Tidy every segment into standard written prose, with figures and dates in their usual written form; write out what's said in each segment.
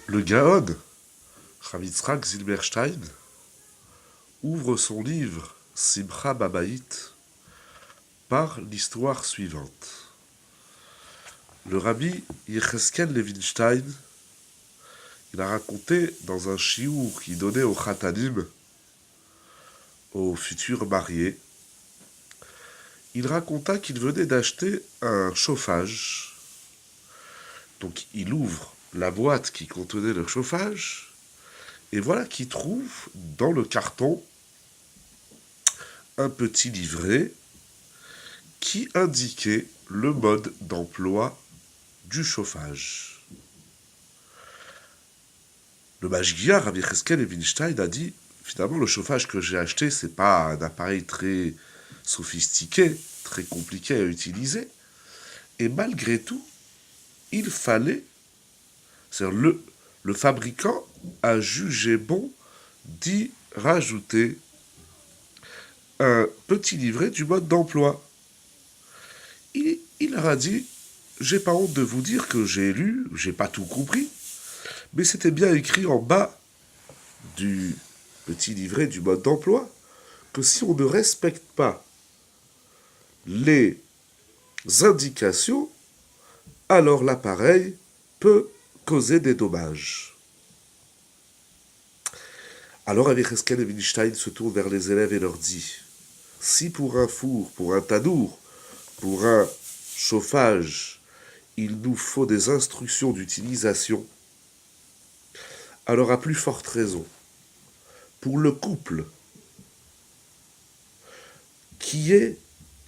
Le Gaon, Rav Yitzhak Zilberstein, ouvre son livre Simcha Babaït par l'histoire suivante. Le rabbi Yecheskel Levinstein, il a raconté dans un chiour qu'il donnait aux Khatanim, aux futurs mariés, il raconta qu'il venait d'acheter un chauffage. Donc il ouvre la boîte qui contenait le chauffage, et voilà qu'il trouve dans le carton un petit livret qui indiquait le mode d'emploi du chauffage. Le Mashgiach, Rabbi Yecheskel Levinstein, a dit finalement, le chauffage que j'ai acheté, c'est pas un appareil très sophistiqué, très compliqué à utiliser. Et malgré tout, il fallait, c'est-à-dire le fabricant a jugé bon d'y rajouter un petit livret du mode d'emploi. Il leur a dit, j'ai pas honte de vous dire que j'ai lu, j'ai pas tout compris, mais c'était bien écrit en bas du petit livret du mode d'emploi que si on ne respecte pas les indications, alors l'appareil peut causer des dommages. Alors Rabbi Yecheskel Levinstein se tourne vers les élèves et leur dit, si pour un four, pour un tanour, pour un chauffage, il nous faut des instructions d'utilisation, alors à plus forte raison, pour le couple, qui est,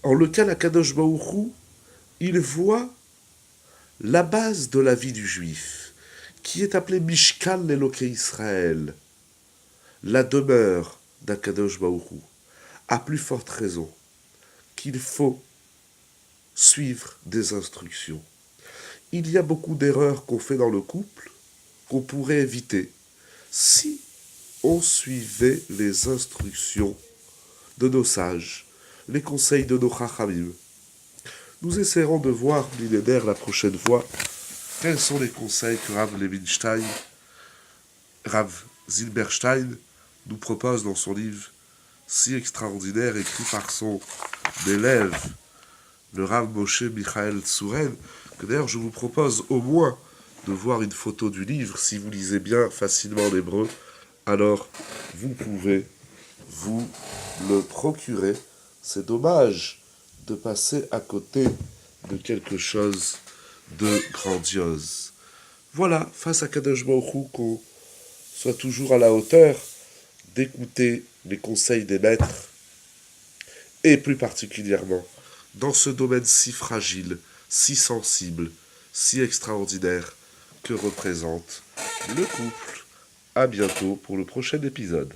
en lequel Akadosh Baruch Hu, il voit la base de la vie du juif, qui est appelée Mishkan l'Elokei Israël, la demeure d'Akadosh Baruch Hu, à plus forte raison qu'il faut suivre des instructions. Il y a beaucoup d'erreurs qu'on fait dans le couple qu'on pourrait éviter si on suivait les instructions de nos sages, les conseils de nos chachamim. Nous essaierons de voir, millénaire, la prochaine fois, quels sont les conseils que Rav Zilberstein nous propose dans son livre si extraordinaire, écrit par son élève, le Rav Moshe Michael Tsuren, que d'ailleurs je vous propose au moins de voir une photo du livre. Si vous lisez bien facilement l'hébreu, alors vous pouvez vous le procurer. C'est dommage de passer à côté de quelque chose de grandiose. Voilà, face à Kadosh Baruch Hu, qu'on soit toujours à la hauteur d'écouter les conseils des maîtres, et plus particulièrement dans ce domaine si fragile, si sensible, si extraordinaire que représente le couple. À bientôt pour le prochain épisode.